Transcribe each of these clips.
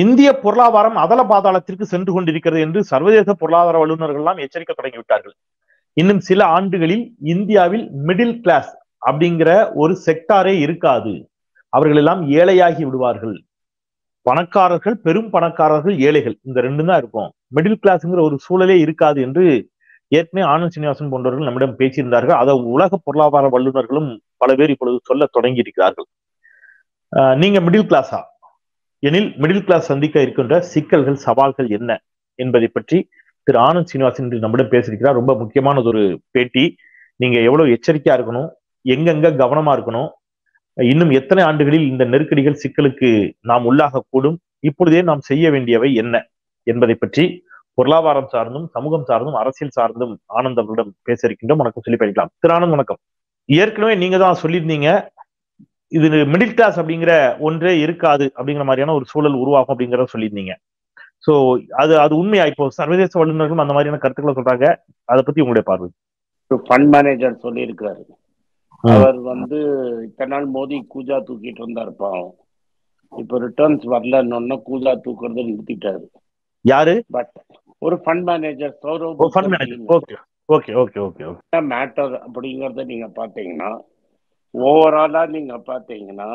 இந்திய பொருளாதாரம் அதல பாதாளத்திற்கு சென்று கொண்டிருக்கிறது என்று சர்வதேச பொருளாதார வல்லுநர்கள் எல்லாம் எச்சரிக்க தொடங்கிவிட்டார்கள். இன்னும் சில ஆண்டுகளில் இந்தியாவில் மிடில் கிளாஸ் அப்படிங்கிற ஒரு செக்டாரே இருக்காது. அவர்கள் எல்லாம் ஏழையாகி விடுவார்கள். பணக்காரர்கள், பெரும் பணக்காரர்கள், ஏழைகள், இந்த ரெண்டு தான் இருக்கும். மிடில் கிளாஸ்ங்கிற ஒரு சூழலே இருக்காது என்று ஏற்கனவே ஆனந்த் சீனிவாசன் போன்றவர்கள் நம்மிடம் பேசியிருந்தார்கள். அதை உலக பொருளாதார வல்லுநர்களும் பல பேர் இப்பொழுது சொல்ல தொடங்கி இருக்கிறார்கள். நீங்க மிடில் கிளாஸா எனில் மிடில் கிளாஸ் சந்திக்க இருக்கின்ற சிக்கல்கள், சவால்கள் என்ன என்பதை பற்றி திரு ஆனந்த் சீனிவாசன் என்று நம்மிடம் பேசியிருக்கிறார். ரொம்ப முக்கியமானது ஒரு பேட்டி. நீங்க எவ்வளவு எச்சரிக்கையா இருக்கணும், எங்கெங்க கவனமா இருக்கணும், இன்னும் எத்தனை ஆண்டுகளில் இந்த நெருக்கடிகள், சிக்கலுக்கு நாம் உள்ளாகக்கூடும், இப்பொழுதே நாம் செய்ய வேண்டியவை என்ன என்பதை பற்றி பொருளாதாரம் சார்ந்தும், சமூகம் சார்ந்தும், அரசியல் சார்ந்தும் ஆனந்த் அவர்களிடம் பேச இருக்கின்றோம். வணக்கம் சொல்லி படிக்கலாம். திரு ஆனந்த் வணக்கம். ஏற்கனவே நீங்க தான் சொல்லியிருந்தீங்க, இது மிடில் கிளாஸ் அப்படிங்கிற ஒன்றே இருக்காது அப்படிங்கிற மாதிரியான ஒரு சூழல் உருவாகும் அப்படிங்கிறத சொல்லியிருந்தீங்க. சோ அது உண்மையா? இப்போ சர்வதேச வல்லுநர்களும் அந்த மாதிரியான கருத்துக்களை சொல்றாங்க. அதை பத்தி உங்களுடைய பார்வை. ஃபண்ட் மேனேஜர் சொல்லி இருக்காரு. அவர் இத்தனை நாள் மோடி கூஜா தூக்கிட்டு இருந்தாரு பாவம். இப்ப ரிட்டர்ன்ஸ் வரலன்னு கூஜா தூக்குறத நிறுத்திட்டாரு. யாரு? பட் ஒரு ஃபண்ட் மேனேஜர் மேட்டர் அப்படிங்கறத நீங்க பாத்தீங்கன்னா, ஓவராலா நீங்க பாத்தீங்கன்னா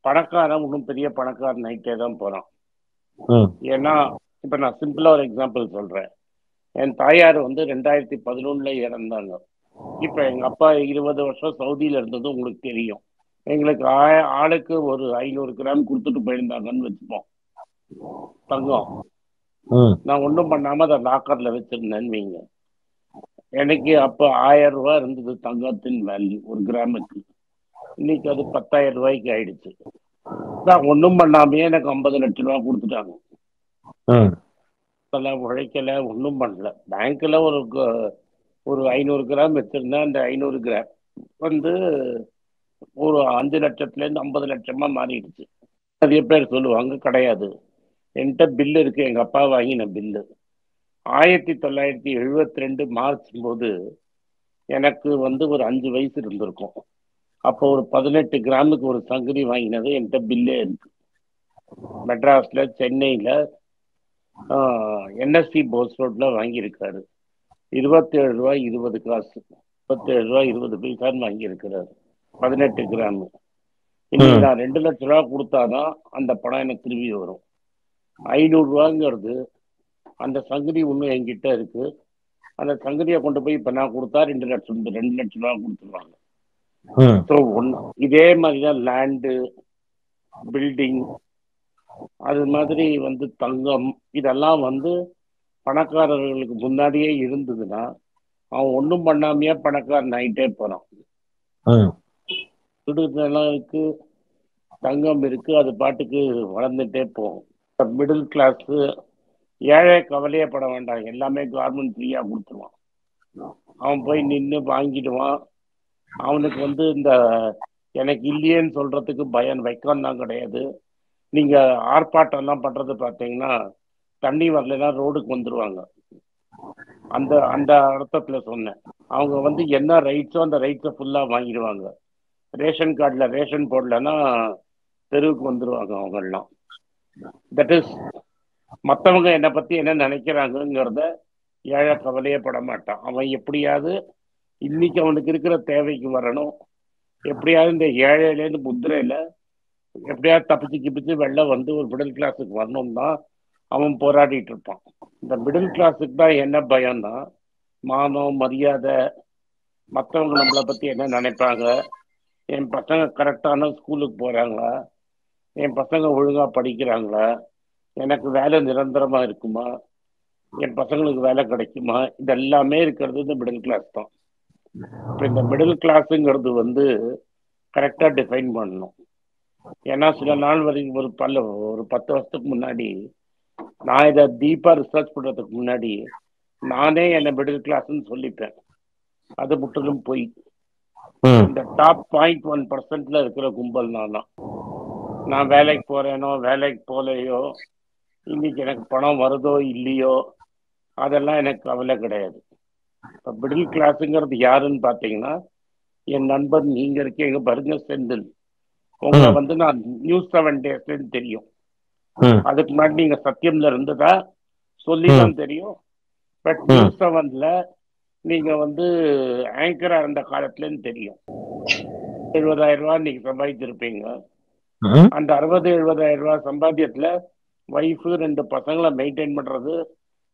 பணக்காரன் இன்னும் பெரிய பணக்காரன் ஆயிட்டே தான் போறான். ஏன்னா இப்ப நான் சிம்பிளா ஒரு எக்ஸாம்பிள் சொல்றேன். என் தாயார் 2011 இறந்தாங்க. இப்ப எங்க அப்பா 20 வருஷம் சவுதியில இருந்தது உங்களுக்கு தெரியும். எங்களுக்கு ஆளுக்கு ஒரு 500 கிராம் கொடுத்துட்டு போயிருந்தாங்கன்னு வச்சுப்போம் தங்கம். நான் ஒன்றும் பண்ணாம அதை லாக்கர்ல வச்சிருந்தேன்னு வைங்க. எனக்கு அப்ப 1000 ரூபாய் இருந்தது தங்கத்தின் வேல்யூ ஒரு கிராமுக்கு. இன்னைக்கு அது 10,000 ரூபாய்க்கு ஆயிடுச்சு. நான் ஒன்றும் பண்ணாமே எனக்கு 50 லட்சம் ரூபாய் கொடுத்துட்டாங்க. உழைக்கல, ஒன்றும் பண்ணல. பேங்க்ல ஒரு 500 கிராம் வச்சிருந்தேன். அந்த 500 கிராம் ஒரு 5 லட்சத்துல இருந்து 50 லட்சமா மாறிடுச்சு. நிறைய பேர் சொல்லுவாங்க கிடையாது, என்கிட்ட பில்லு இருக்கு, எங்க அப்பா வாங்கின பில்லு. 1972 மார்ச் போது எனக்கு ஒரு 5 வயசு இருந்திருக்கும். அப்போ ஒரு 18 கிராமுக்கு ஒரு சங்கரி வாங்கினது என்கிட்ட பில்லே இருக்கு. மெட்ராஸ்ல, சென்னையில என்எஸ்சி போஸ் ரோட்ல வாங்கியிருக்காரு. 27 ரூபாய் 20 காசு, 27 ரூபாய் 20 பைசான்னு வாங்கியிருக்கிறாரு 18 கிராம். இன்னைக்கு நான் 2 லட்சம் ரூபாய் கொடுத்தாதான் அந்த பணம் எனக்கு திரும்பி வரும். 500 ரூபாங்கிறது அந்த சங்கதி ஒண்ணு என்கிட்ட இருக்கு. அந்த சங்கதியை கொண்டு போய் இப்ப நான் கொடுத்தா 2 லட்சம் ரூபாய் கொடுத்துருவாங்க. இதே மாதிரிதான் லேண்டு, பில்டிங், அது மாதிரி தங்கம், இதெல்லாம் பணக்காரர்களுக்கு முன்னாடியே இருந்ததுன்னா அவன் ஒன்றும் பண்ணாமையே பணக்காரன் ஆயிட்டே போறான். சுடுதெல்லாம் இருக்கு, தங்கம் இருக்கு, அது பாட்டுக்கு வளர்ந்துட்டே போகும். மிடில் கிளாஸ் ஏழை கவலையே பட வேண்டாம், எல்லாமே கவர்மெண்ட் ஃப்ரீயா கொடுத்துருவான். அவன் போய் நின்று வாங்கிடுவான். அவனுக்கு இந்த எனக்கு இல்லையேன்னு சொல்றதுக்கு பயம் வைக்கம் தான் கிடையாது. நீங்க ஆர்ப்பாட்டம் எல்லாம் பண்றது பாத்தீங்கன்னா தண்ணி வரலன்னா ரோடுக்கு வந்துருவாங்க. அந்த அந்த அர்த்தத்துல சொன்னேன். அவங்க என்ன ரைட்ஸோ அந்த ரைட்ஸை ஃபுல்லா வாங்கிடுவாங்க. ரேஷன் கார்டுல ரேஷன் போடலன்னா தெருவுக்கு வந்துருவாங்க அவங்க எல்லாம். தட் இஸ், மற்றவங்க என்னை பத்தி என்ன நினைக்கிறாங்கிறத ஏழை கவலையே பட மாட்டான். அவன் எப்படியாவது இன்னைக்கு அவனுக்கு இருக்கிற தேவைக்கு வரணும், எப்படியாவது இந்த ஏழையிலேருந்து முத்திரையில எப்படியாவது தப்பிச்சு கிப்பிச்சு வெளில ஒரு மிடில் கிளாஸுக்கு வரணும் தான் அவன் போராடிட்டு இருப்பான். இந்த மிடில் கிளாஸுக்கு தான் என்ன பயம்னா, மானம், மரியாதை, மற்றவங்க நம்மளை பத்தி என்ன நினைப்பாங்க, என் பசங்க கரெக்டான ஸ்கூலுக்கு போறாங்களா, என் பசங்க ஒழுங்கா படிக்கிறாங்களா, எனக்கு வேலை நிரந்தரமா இருக்குமா, என் பசங்களுக்கு வேலை கிடைக்குமா, இதெல்லாமே இருக்கிறது இந்த மிடில் கிளாஸ் தான். இப்ப இந்த மிடில் கிளாஸுங்கிறது கரெக்டா டிஃபைன் பண்ணணும். ஏன்னா சில நாள் வரைக்கும் ஒரு 10 வருஷத்துக்கு முன்னாடி நான் இதை டீப்பா ரிசர்ச் பண்றதுக்கு முன்னாடி நானே என்ன மிடில் கிளாஸ்ன்னு சொல்லிப்பேன். அது முற்றிலும் போய் இந்த டாப் 0.1% இருக்கிற கும்பல் நான் வேலைக்கு போறேனோ வேலைக்கு போலையோ, இன்னைக்கு எனக்கு பணம் வருதோ இல்லையோ, அதெல்லாம் எனக்கு கவலை கிடையாது. இப்ப மிடில் கிளாஸுங்கிறது யாருன்னு பாத்தீங்கன்னா, என் நண்பன் நீங்க இருக்கீங்க பாருங்க, செந்தில், உங்களை நான் நியூஸ் 7 டேஸ்ல தெரியும். அதுக்கு முன்னாடி நீங்க சத்தியம்ல இருந்ததா சொல்லிதான் தெரியும். பட் நியூஸ் 7ல நீங்க வந்து ஆங்கரா இருந்த காலத்துலன்னு தெரியும். 70,000 ரூபாய் நீங்க சம்பாதிச்சிருப்பீங்க. அந்த 60,000-70,000 ரூபாய் சம்பாத்தியத்துல ஒய்ஃபு 2 பசங்களை மெயின்டைன் பண்றது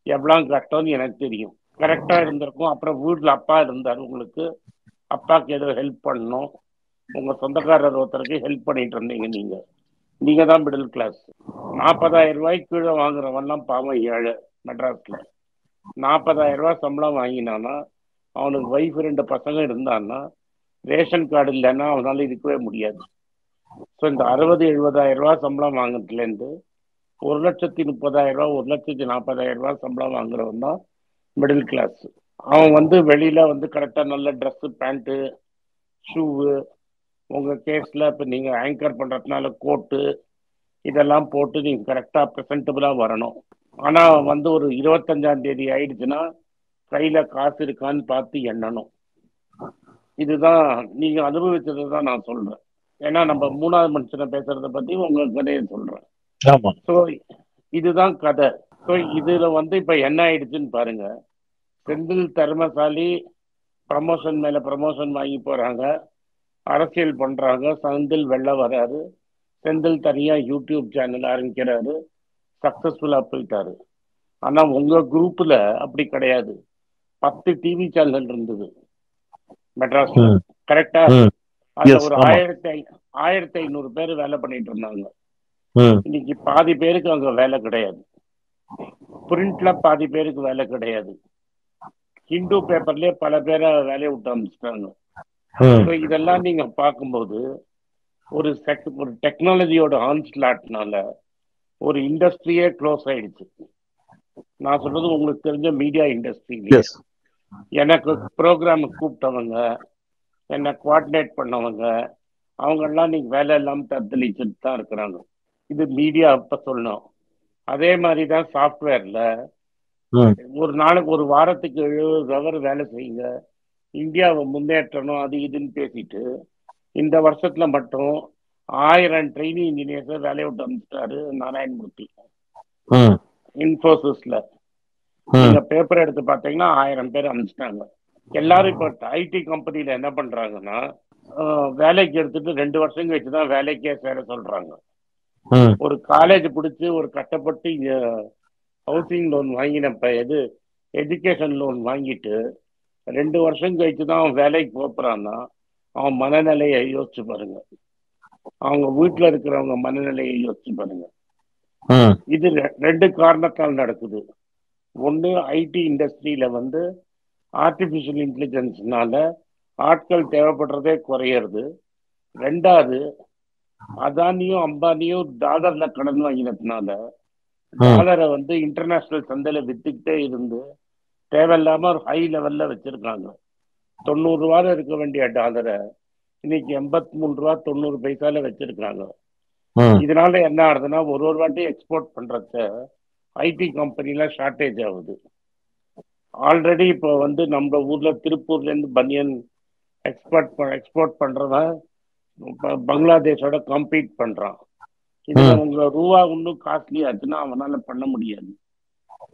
எவ்வளவு கஷ்டம்னு எனக்கு தெரியும். கரெக்டா இருந்திருக்கும். அப்புறம் வீட்டுல அப்பா இருந்தாரு, உங்களுக்கு அப்பாவுக்கு ஏதோ ஹெல்ப் பண்ணணும், உங்க சொந்தக்காரர் ஒருத்தருக்கு ஹெல்ப் பண்ணிட்டு இருந்தீங்க. நீங்க தான் மிடில் கிளாஸ். 40,000 ரூபாய்க்கு கீழே வாங்குறவன்லாம் பாவம் ஏழை. மெட்ராஸ்ல 40,000 ரூபாய் சம்பளம் வாங்கினானா, அவனுக்கு ஒய்ஃப் 2 பசங்க இருந்தான்னா, ரேஷன் கார்டு இல்லைன்னா அவனால இருக்கவே முடியாது. ஸோ இந்த 60,000-70,000 ரூபாய் சம்பளம் வாங்குறதுலேருந்து 1,30,000 ரூபாய் 1,40,000 ரூபாய் சம்பளம் வாங்குறவன் தான் மிடில் கிளாஸ். அவன் வந்து வெளியில வந்து கரெக்டா நல்ல ட்ரெஸ், பேண்ட்டு, ஷூவு, உங்க கேஸ்ல இப்ப நீங்க ஆங்கர் பண்றதுனால கோட்டு இதெல்லாம் போட்டு நீங்க கரெக்டா ப்ரெசன்டபிளா வரணும். ஆனா வந்து ஒரு 25ஆம் தேதி ஆயிடுச்சுன்னா கையில காசு இருக்கான்னு பார்த்து எண்ணணும். இதுதான் நீங்க அனுபவிச்சது தான் நான் சொல்றேன். ஏன்னா நம்ம 3வது மனுஷனை பேசுறத பத்தி உங்க கதையை சொல்றேன். ஸோ இதுதான் கதை. ஸோ இதுல வந்து இப்ப என்ன ஆயிடுச்சுன்னு பாருங்க. செந்தில் திறமசாலி ப்ரமோஷன் மேல ப்ரமோஷன் வாங்கி போறாங்க, அரசியல் பண்றாங்க. செந்தில் வெளில வராரு. செந்தில் தனியா யூடியூப் சேனல் ஆரம்பிக்கிறாரு, சக்சஸ்ஃபுல்லா போயிட்டாரு. ஆனா உங்க குரூப்ல அப்படி கிடையாது. 10 டிவி சேனல் இருந்தது மெட்ராஸ்ல, கரெக்டா? அதுல ஒரு 1,500 பேர் வேலை பண்ணிட்டு இருந்தாங்க. இன்னைக்கு பாதி பேருக்கு அங்க வேலை கிடையாது. பிரிண்ட்ல பாதி பேருக்கு வேலை கிடையாது. ஹிந்து பேப்பர்லயே பல பேரை வேலையை விட்டு அமைச்சிட்டாங்க. இதெல்லாம் நீங்க பார்க்கும்போது ஒரு டெக்னாலஜியோட ஆன்ஸ்லாட்னால ஒரு இண்டஸ்ட்ரியே க்ளோஸ் ஆயிடுச்சு. நான் சொல்றது உங்களுக்கு தெரிஞ்ச மீடியா இண்டஸ்ட்ரியிலே எனக்கு ப்ரோக்ராம் கூப்பிட்டவங்க, என்னை கோஆர்டினேட் பண்ணவங்க, அவங்க எல்லாம் நீங்க வேலை இல்லாம தத்தளிச்சுட்டு தான் இருக்கிறாங்க. இது மீடியா அப்ப சொல்லணும். அதே மாதிரிதான் சாஃப்ட்வேர்ல ஒரு நாளைக்கு ஒரு வாரத்துக்கு 70 ஹவர் வேலை செய்யுங்க, இந்தியாவை முன்னேற்றணும், அது இதுன்னு பேசிட்டு இந்த வருஷத்துல மட்டும் 1000 ட்ரெயினிங் இன்ஜினியர்ஸை வேலையை விட்டு அமைச்சிட்டாரு நாராயணமூர்த்தி இன்ஃபோசிஸ்ல. நீங்க பேப்பர் எடுத்து பார்த்தீங்கன்னா 1000 பேர் அமைச்சிட்டாங்க. எல்லாரும் இப்ப ஐடி கம்பெனில என்ன பண்றாங்கன்னா, வேலைக்கு எடுத்துட்டு 2 வருஷம் கழிச்சுதான் வேலைக்கே சேர சொல்றாங்க. ஒரு காலேஜ் பிடிச்சி ஒரு கஷ்டப்பட்டு ஹவுசிங் லோன் வாங்கின எஜுகேஷன் லோன் வாங்கிட்டு 2 வருஷம் கழிச்சுதான் அவன் வேலைக்கு போறான்னா அவன் மனநிலையை யோசிச்சு பாருங்க. அவங்க வீட்டுல இருக்கிறவங்க மனநிலையை யோசிச்சு பாருங்க. இது 2 காரணத்தால் நடக்குது. ஒண்ணு, ஐடி இண்டஸ்ட்ரியில வந்து ஆர்டிபிஷியல் இன்டெலிஜென்ஸ்னால ஆட்கள் தேவைப்படுறதே குறையிறது. 2வது, அதானியும் அம்பானியும் டாலர்ல கடன் வாங்கினதுனால டாலரை வந்து இன்டர்நேஷனல் சந்தையில வித்துக்கிட்டே இருந்து தேவையில்லாம ஒரு ஹை லெவல்ல வச்சிருக்காங்க. 90 ரூபாய் இருக்க வேண்டிய டாலரை இன்னைக்கு 83 ரூபா 90 பைசால வச்சிருக்காங்க. இதனால என்ன ஆகுதுன்னா, ஒரு வாட்டி எக்ஸ்போர்ட் பண்றத ஐடி கம்பெனில ஷார்டேஜ் ஆகுது. ஆல்ரெடி இப்போ வந்து நம்ம ஊர்ல திருப்பூர்ல இருந்து பனியன் எக்ஸ்போர்ட் பண்றவன் பங்களாதேஷோட கம்பீட் பண்றான். இதுல உங்க ரூபா இன்னும் காஸ்ட்லி ஆச்சுன்னா அவனால பண்ண முடியாது.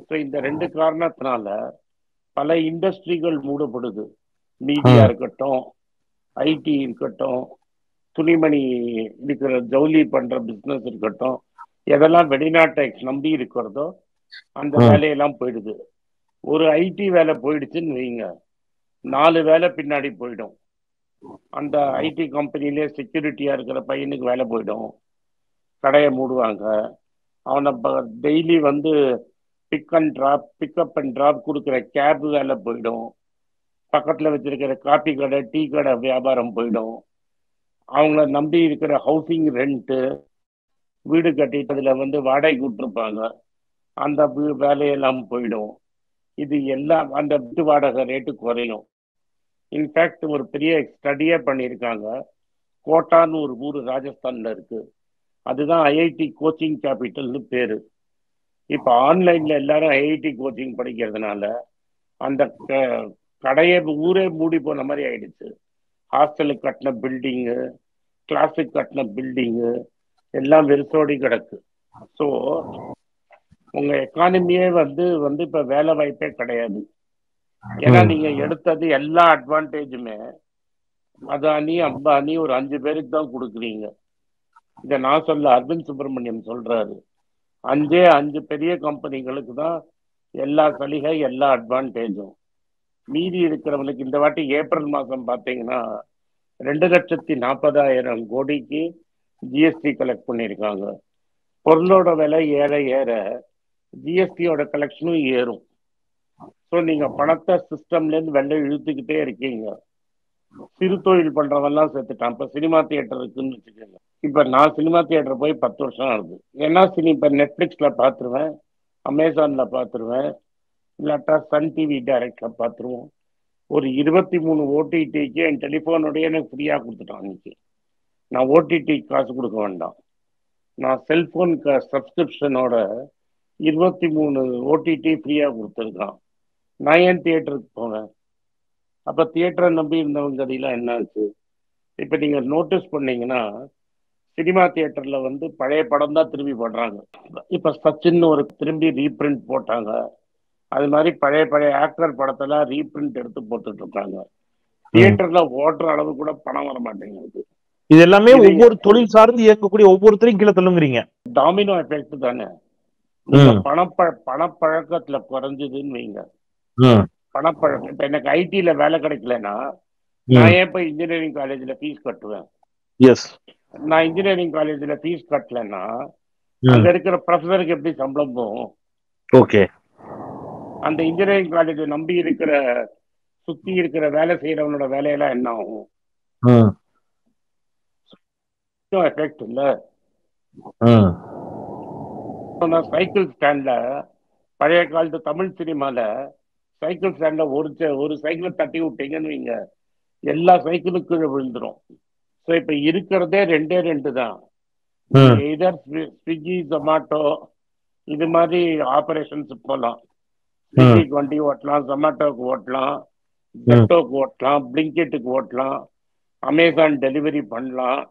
ஸோ இந்த 2 காரணத்தினால பல இண்டஸ்ட்ரிகள் மூடப்படுது. மீடியா இருக்கட்டும், ஐடி இருக்கட்டும், துணிமணி இருக்கிற ஜவுளி பண்ற பிசினஸ் இருக்கட்டும், எதெல்லாம் வெளிநாட்டை நம்பி இருக்கிறதோ அந்த வேலையெல்லாம் போயிடுது. ஒரு ஐடி வேலை போயிடுச்சுன்னு வைங்க, 4 வேலை பின்னாடி போயிடும். அந்த ஐடி கம்பெனிலே செக்யூரிட்டியா இருக்கிற பையனுக்கு வேலை போயிடும், கடையை மூடுவாங்க. அவனை டெய்லி வந்து பிக்கப் அண்ட் டிராப் கொடுக்குற கேப் வேலை போயிடும். பக்கத்துல வச்சிருக்கிற காபி கடை, டீ கடை வியாபாரம் போயிடும். அவங்கள நம்பி இருக்கிற ஹவுசிங் ரெண்ட்டு, வீடு கட்டிட்டு அதுல வந்து வாடகை விட்டுருப்பாங்க, அந்த வேலையெல்லாம் போயிடும். இது எல்லாம் அந்த வீட்டு வாடகை ரேட்டு குறையும். இன்ஃபேக்ட் ஒரு பெரிய ஸ்டடியே பண்ணியிருக்காங்க. கோட்டான்னு ஒரு ஊர் ராஜஸ்தான்ல இருக்கு, அதுதான் ஐஐடி கோச்சிங் கேபிட்டல்னு பேரு. இப்ப ஆன்லைன்ல எல்லாரும் ஐஐடி கோச்சிங் படிக்கிறதுனால அந்த கடையை ஊரே மூடி போன மாதிரி ஆயிடுச்சு. ஹாஸ்டலுக்கு கட்டின பில்டிங்கு, கிளாஸுக்கு கட்டின பில்டிங்கு எல்லாம் வெறிசோடி கிடக்கு. ஸோ உங்க எக்கானமியே வந்து வந்து இப்ப வேலை வாய்ப்பே கிடையாது. ஏன்னா நீங்க எடுத்தது எல்லா அட்வான்டேஜுமே அதானி அம்பானி ஒரு 5 பேருக்கு தான் கொடுக்குறீங்க. இதை நான் சொல்ல, அரவிந்த் சுப்பிரமணியம் சொல்றாரு. 5 பெரிய கம்பெனிகளுக்கு தான் எல்லா சலுகை எல்லா அட்வான்டேஜும். மீதி இருக்கிறவங்களுக்கு இந்த வாட்டி ஏப்ரல் மாசம் பார்த்தீங்கன்னா 2,40,000 கோடிக்கு ஜிஎஸ்டி கலெக்ட் பண்ணியிருக்காங்க. பொருளோட விலை ஏற ஏற ஜிஎஸ்டியோட கலெக்ஷனும் ஏறும். ஸோ நீங்க பணத்தை சிஸ்டம்ல இருந்து வெளில இழுத்துக்கிட்டே இருக்கீங்க. சிறு தொழில் பண்றவெல்லாம் சேர்த்துட்டான். இப்ப சினிமா தியேட்டர் இருக்குன்னு வச்சுக்கோங்க. இப்ப நான் சினிமா தியேட்டர் போய் 10 வருஷம் ஆகுது. ஏன்னா இப்ப நெட்ஃபிளிக்ஸ்ல பாத்துருவேன், அமேசான்ல பாத்துருவேன், இல்லாட்டா சன் டிவி டைரக்ட்ல பாத்துருவோம். ஒரு 23 ஓடிடிக்கு என் டெலிஃபோனோடய எனக்கு ஃப்ரீயா கொடுத்துட்டான் அன்னைக்கு. நான் ஓடிடி காசு கொடுக்க வேண்டாம். நான் செல்போன் சப்ஸ்கிரிப்ஷனோட 23 ஓடிடி ஃப்ரீயா கொடுத்துருக்கான். நான் ஏன் தியேட்டருக்கு போவேன்? அப்ப தியேட்டரை நம்பி இருந்தவங்க கதையெல்லாம் என்ன ஆச்சு? இப்ப நீங்க நோட்டீஸ் பண்ணீங்கன்னா சினிமா தியேட்டர்ல வந்து பழைய படம் தான் திரும்பி போடுறாங்க. இப்ப சச்சின் ஒரு திரும்பி ரீபிரிண்ட் போட்டாங்க. அது மாதிரி பழைய பழைய ஆக்டர் படத்தெல்லாம் ரீபிரிண்ட் எடுத்து போட்டுட்டு இருக்காங்க. தியேட்டர்ல ஓடுற அளவு கூட பணம் வர மாட்டேங்குது. இது எல்லாமே ஒவ்வொரு தொழில் சார்ந்து இயக்கக்கூடிய ஒவ்வொருத்தரையும் கீழே தள்ளுங்கிறீங்க. டாமினோ எஃபெக்ட் தானே. பணப்பழக்கத்துல குறைஞ்சதுன்னு வைங்க. பணப்பழக்கம். இப்ப எனக்கு ஐடில வேலை கிடைக்கலன்னா நான் ஏன் போய் இன்ஜினியரிங் காலேஜ்ல ஃபீஸ் கட்டுவேன்? நான் இன்ஜினியரிங் காலேஜ்ல ஃபீஸ் கட்டலன்னா அங்க இருக்கிற ப்ரொஃபஸருக்கு எப்படி சம்பளம் போகும்? ஓகே. அந்த இன்ஜினியரிங் காலேஜ் நம்பி இருக்கிற சுத்தி இருக்கிற வேலை செய்யறவனோட வேலையெல்லாம் என்ன ஆகும்? எஃபெக்ட் இல்ல. சைக்கிள் ஸ்டாண்ட்ல பழைய காலத்து தமிழ் சினிமால சைக்கிள் ஸ்டாண்ட்ல ஒரு சைக்கிளை தட்டி விட்டீங்கன்னு வைங்க, எல்லா சைக்கிளும் கீழே விழுந்துரும். ஸோ இப்ப இருக்கிறதே 2 தான். எதர் ஸ்விக்கி ஜொமாட்டோ இது மாதிரி ஆபரேஷன்ஸ் போகலாம். ஸ்விக்கிக்கு வண்டி ஓட்டலாம், ஜொமாட்டோக்கு ஓட்டலாம், ஜெப்டோக்கு ஓட்டலாம், பிளிங்கெட்டுக்கு ஓட்டலாம், அமேசான் டெலிவரி பண்ணலாம்.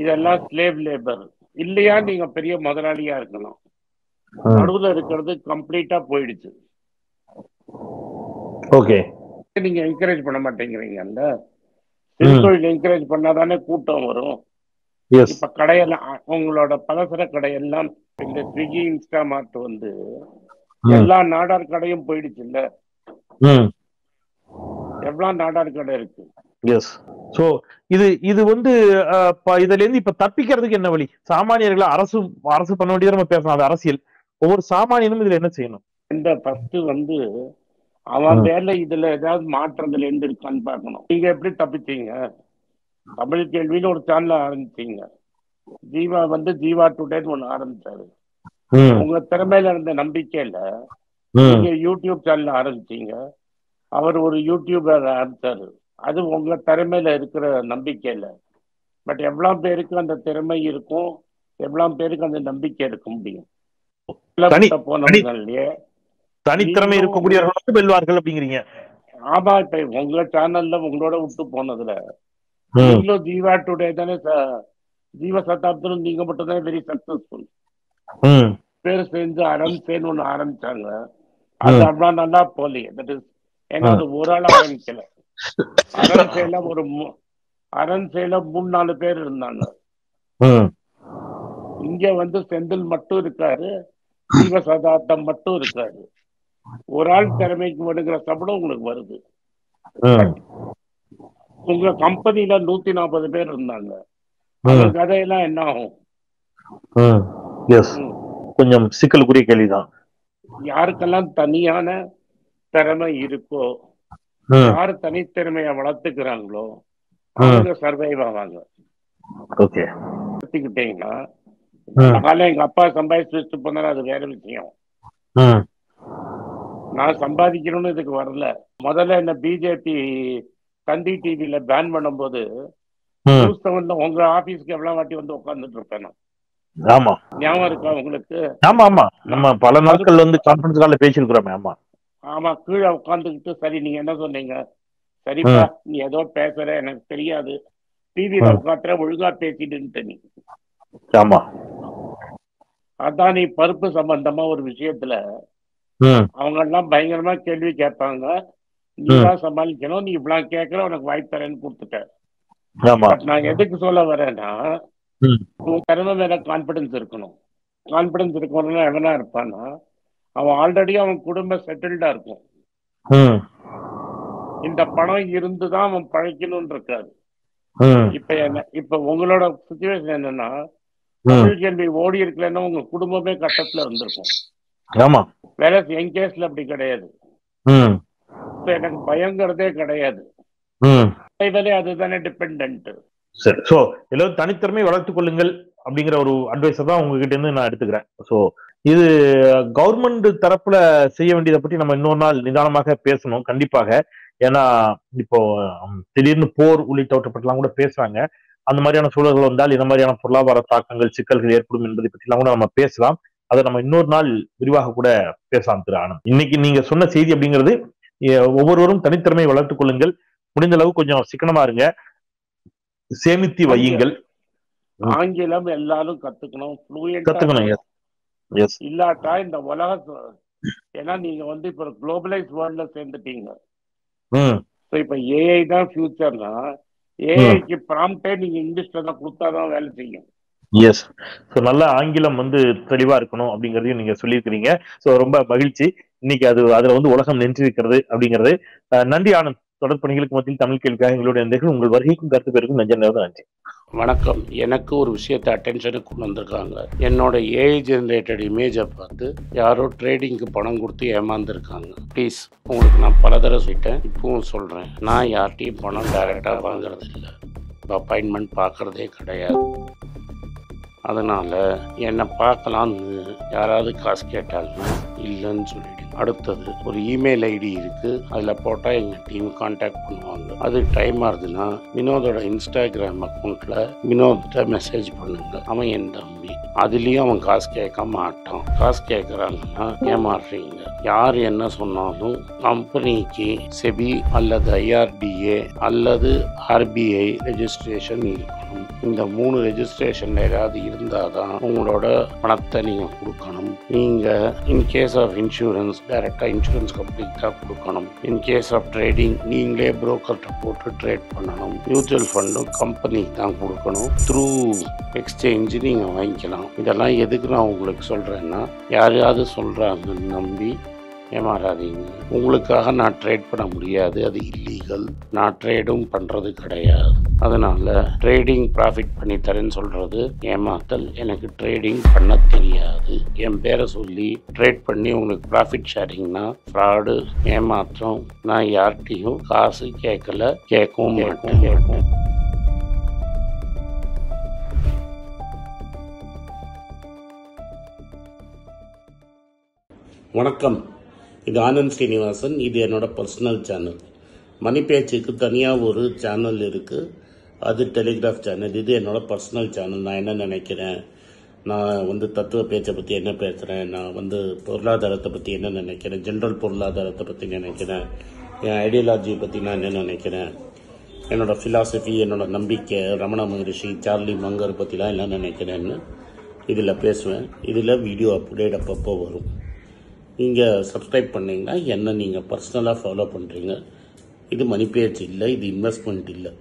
இதெல்லாம் ஸ்லேவ் லேபர் இல்லையா? நீங்க பெரிய முதலாளியா இருக்கணும். நடுவுல இருக்கிறது கம்ப்ளீட்டா போயிடுச்சு. ஓகே. நீங்க என்கரேஜ் பண்ண மாட்டேங்கிறீங்கல்ல. சிறுதொழில் என்கரேஜ் பண்ணாதானே கூட்டம் வரும். இப்ப கடையெல்லாம் உங்களோட பலசர கடையெல்லாம் இந்த ஸ்விக்கி இன்ஸ்டாமார்ட் வந்து எல்லா நாடார் கடையும் போயிடுச்சு இல்ல. எவ்வளவு நாடார் கடை இருக்கு. சோ இது வந்து இதுல இருந்து இப்ப தப்பிக்கிறதுக்கு என்ன வழி? சாமானியர்களை அரசு பண்ண வேண்டியது நம்ம பேசணும். அது அரசியல். ஒவ்வொரு சாமானியனும் இதுல என்ன செய்யணும்? இந்த ஃபர்ஸ்ட் வந்து அவன் வேலை இதுல ஏதாவது மாற்றங்கள் இருந்து இருக்கான்னு பார்க்கணும். நீங்க எப்படி தப்பிச்சீங்க? தமிழ் கேள்வின்னு ஒரு சேனல் ஆரம்பிச்சீங்க. ஜீவா வந்து ஜீவா டுடேன்னு ஒண்ணு ஆரம்பிச்சாரு. உங்க திறமையில இருந்த நம்பிக்கையில நீங்க யூடியூப் சேனல் ஆரம்பிச்சீங்க. அவர் ஒரு யூடியூபர் ஆரம்பிச்சாரு. அது உங்க திறமையில இருக்கிற நம்பிக்கையில. பட் எவ்வளவு பேருக்கு அந்த திறமை இருக்கும், எவ்வளவு பேருக்கு அந்த நம்பிக்கை இருக்க முடியும்? போனவங்களையே தனித்திறமை இருக்கக்கூடியவர்கள் வெல்வார்கள் அப்படிங்கிறீங்க. ஆமா. இப்ப உங்க சேனல்ல உங்களோட விட்டு போனதுல நீங்களும் ஜீவா டுடே தானே, ஜீவ சதாப்தம் நீங்க மட்டும் தான் வெரி சக்சஸ்ஃபுல். பேர் செஞ்சு அரண்சேன்னு ஒண்ணு ஆரம்பிச்சாங்க. அது அவ்வளவு நல்லா போலியே. தட் இஸ் ஏன்னா அது ஒரு ஆள் ஆரம்பிக்கல. அரண்சேல 3-4 பேர் இருந்தாங்க. இங்க வந்து செந்தில் மட்டும் இருக்காரு, ஜீவ சதாப்தம் மட்டும் இருக்காரு. ஒரு ஆள் திறமைக்கு வருகிற சம்பளம் உங்களுக்கு வருது. உங்க கம்பெனில 140 பேர் இருந்தாங்க. அந்த கதையெல்லாம் என்ன ஆகும்? கொஞ்சம் சிக்கலுக்குரிய கேள்விதான். யாருக்கெல்லாம் தனியான திறமை இருக்கோ, யாரு தனித்திறமைய வளர்த்துக்கிறாங்களோ அவங்க சர்வைவ் ஆவாங்க. எடுத்துக்கிட்டீங்கன்னா எங்க அப்பா சம்பாதிச்சு வச்சுட்டு போனாலும் அது வேற விஷயம். நான் சம்பாதிக்கணும்னு இதுக்கு வரல. முதல்ல என்ன பிஜேபி தந்தி டிவில பேன் பண்ணும்போது உங்க ஆபீஸ்க்கு எவ்வளவு வாட்டி வந்து உட்கார்ந்துட்டு இருப்பேன். ஞாபகம் இருக்கா உங்களுக்கு? நம்ம பல நாட்கள் வந்து கான்ஃபரன்ஸ் கால்ல பேசியிருக்கிறோம். ஆமா. கீழே உட்காந்துக்கிட்டு சரி நீங்க என்ன சொன்னீங்க, சரிப்பா நீ ஏதோ பேசுற எனக்கு தெரியாது, டிவியில உட்காந்துற ஒழுங்கா பேசிட்டு நீ. அதானி பருப்பு சம்பந்தமா ஒரு விஷயத்துல அவங்க எல்லாம் பயங்கரமா கேள்வி கேட்பாங்க. நீதான் சமாளிக்கணும், நீ இவ்வளவு கேட்கற, உனக்கு வாய்ப்பு தரேன்னு கொடுத்துட்ட. பட் நான் எதுக்கு சொல்ல வரேன்னா, உன் திறமை மேல கான்பிடன்ஸ் இருக்கணும். கான்பிடன்ஸ் இருக்கணும்னா எவனா இருப்பான்னா, அவன் ஆல்ரெடி அவன் குடும்பம் செட்டில்டா இருக்கும். இந்த பணம் இருந்துதான் அவன் பழைக்கணும்னு இருக்காது. இப்ப உங்களோட சிச்சுவேஷன் என்னன்னா, தமிழ் கேள்வி ஓடி இருக்கலன்னா உங்க குடும்பமே கட்டத்துல இருந்திருக்கும். வேற என் கேஸ்ல அப்படி கிடையாது. எனக்கு பயங்கிறதே கிடையாது. அதுதானே டிபெண்ட். சரி, சோ எல்லாரும் தனித்திறமை வளர்த்துக் கொள்ளுங்கள் அப்படிங்கிற ஒரு அட்வைஸை தான் உங்ககிட்ட இருந்து நான் எடுத்துக்கிறேன். சோ இது கவர்மெண்ட் தரப்புல செய்ய வேண்டியதை பற்றி நம்ம இன்னொரு நாள் நிதானமாக பேசணும் கண்டிப்பாக. ஏன்னா இப்போ திடீர்னு போர் உள்ளிட்டவற்றை பற்றிலாம் கூட பேசுறாங்க. அந்த மாதிரியான சூழல்கள் வந்தால் இந்த மாதிரியான பொருளாதார தாக்கங்கள், சிக்கல்கள் ஏற்படும் என்பதை பற்றிலாம் கூட நம்ம பேசலாம். அதை நம்ம இன்னொரு நாள் விரிவாக கூட பேசலாம் திரு ஆனந்த். இன்னைக்கு நீங்க சொன்ன செய்தி அப்படிங்கிறது, ஒவ்வொருவரும் தனித்திறமை வளர்த்துக் கொள்ளுங்கள், முடிந்த அளவு கொஞ்சம் சிக்கனமா இருங்க, சேமித்து வையுங்கள். ஆங்கிலம் எல்லாரும் கத்துக்கணும். இல்லாட்டா இந்த உலக, ஏன்னா நீங்க இப்ப குளோபலைஸ் வேர்ல்ட்ல சேர்ந்துட்டீங்க. இப்ப ஏஐ தான் ஃபியூச்சர்னா, ஏஐக்கு ப்ராம்ப்டே நீங்க இங்கிலீஷ்ல தான் கொடுத்தாதான் வேலை செய்யும். எஸ், ஸோ நல்ல ஆங்கிலம் தெளிவா இருக்கணும் அப்படிங்கறதையும் நீங்க சொல்லியிருக்கிறீங்க. ஸோ ரொம்ப மகிழ்ச்சி. இன்னைக்கு அதுல உலகம் நின்றிருக்கிறது அப்படிங்கிறது. நன்றி ஆனந்த். தொடர் பணிகளுக்கு மத்தியில் தமிழ் கேள்விக்காக எங்களுடைய உங்கள் வருகைக்கும் கருத்து பேருக்கும் நன்றி. வணக்கம். எனக்கு ஒரு விஷயத்தை அட்டென்ஷனுக்கு கொண்டு வந்திருக்காங்க. என்னோட ஏஐ ஜெனரேட்டட் இமேஜை பார்த்து யாரோ ட்ரேடிங்க்கு பணம் கொடுத்து ஏமாந்துருக்காங்க. ப்ளீஸ், உங்களுக்கு நான் பல தடவை சொல்லிட்டேன், இப்பவும் சொல்கிறேன், நான் யார்கிட்டையும் பணம் டைரெக்டாக வாங்குறது இல்லை, அப்பாயின்மெண்ட் பார்க்குறதே கிடையாது. அதனால் என்னை பார்க்கலான்னு யாராவது காசு கேட்டாலும் இல்லைன்னு சொல்லிவிடுங்க. அடுத்தது ஒரு இமெயில் ஐடி இருக்குது, அதில் போட்டால் எங்கள் டீம் கான்டாக்ட் பண்ணுவாங்க. அது டைம் ஆகுதுன்னா வினோதோட இன்ஸ்டாகிராம் அக்கௌண்ட்டில் வினோத்திட்ட மெசேஜ் பண்ணுங்க. அவன் என் தம்பி, அதுலேயும் அவன் காசு கேட்க மாட்டான். காசு கேட்குறாங்கன்னா ஏமாறுறீங்க. யார் என்ன சொன்னாலும் கம்பெனிக்கு செபி அல்லது ஐஆர்டிஏ அல்லது ஆர்பிஐ ரெஜிஸ்ட்ரேஷன் இருக்கணும். இந்த 3 ரெஜிஸ்ட்ரேஷன் ஏதாவது இருந்தால் தான் உங்களோட பணத்தை நீங்கள் கொடுக்கணும். நீங்கள் இன்கேஸ் ஆஃப் இன்சூரன்ஸ் டைரெக்டாக இன்சூரன்ஸ் கம்பெனிக்கு தான் கொடுக்கணும். இன்கேஸ் ஆஃப் ட்ரேடிங் நீங்களே புரோக்கர்கிட்ட போட்டு ட்ரேட் பண்ணணும். மியூச்சுவல் ஃபண்டும் கம்பெனிக்கு தான் கொடுக்கணும். த்ரூ எக்ஸ்சேஞ்சு நீங்கள் வாங்கிக்கலாம். இதெல்லாம் எதுக்கு நான் உங்களுக்கு சொல்கிறேன்னா, யாரையாவது சொல்கிறாங்கன்னு நம்பி ஏமாறாதீங்க. உங்களுக்காக நான் ட்ரேட் பண்ண முடியாது, அது இல்லீகல். நான் ட்ரேடும் பண்ணுறது கிடையாது. அதனால் ட்ரேடிங் ப்ராஃபிட் பண்ணி தரேன்னு சொல்கிறது ஏமாத்தல். எனக்கு ட்ரேடிங் பண்ண தெரியாது. என் பேரை சொல்லி ட்ரேட் பண்ணி உங்களுக்கு ப்ராஃபிட் ஷேரிங்னா ஃப்ராடு, ஏமாற்றம். நான் யார்கிட்டையும் காசு கேட்கல, கேட்கவும் மாட்டேன். வணக்கம். இது ஆனந்த் ஸ்ரீனிவாசன். இது என்னோட பர்சனல் சேனல். மணி பேச்சுக்கு தனியாக ஒரு சேனல் இருக்குது, அது டெலிகிராஃப் சேனல். இது என்னோட பர்சனல் சேனல். நான் என்ன நினைக்கிறேன், நான் தத்துவ பேச்சை பற்றி என்ன பேசுகிறேன், நான் பொருளாதாரத்தை பற்றி என்ன நினைக்கிறேன், ஜென்ரல் பொருளாதாரத்தை பற்றி நினைக்கிறேன், என் ஐடியாலஜியை பற்றி நான் என்ன நினைக்கிறேன், என்னோடய ஃபிலாசபி, என்னோட நம்பிக்கை, ரமண மகரிஷி, சார்லி மங்கர் பற்றிலாம் என்ன நினைக்கிறேன்னு இதில் பேசுவேன். இதில் வீடியோ அப்டேட் அப்பப்போ வரும். நீங்கள் சப்ஸ்கிரைப் பண்ணிங்கன்னா என்ன நீங்கள் பர்சனலாக ஃபாலோ பண்ணுறீங்க. இது மணி பேச்சு இல்லை, இது இன்வெஸ்ட்மெண்ட் இல்லை.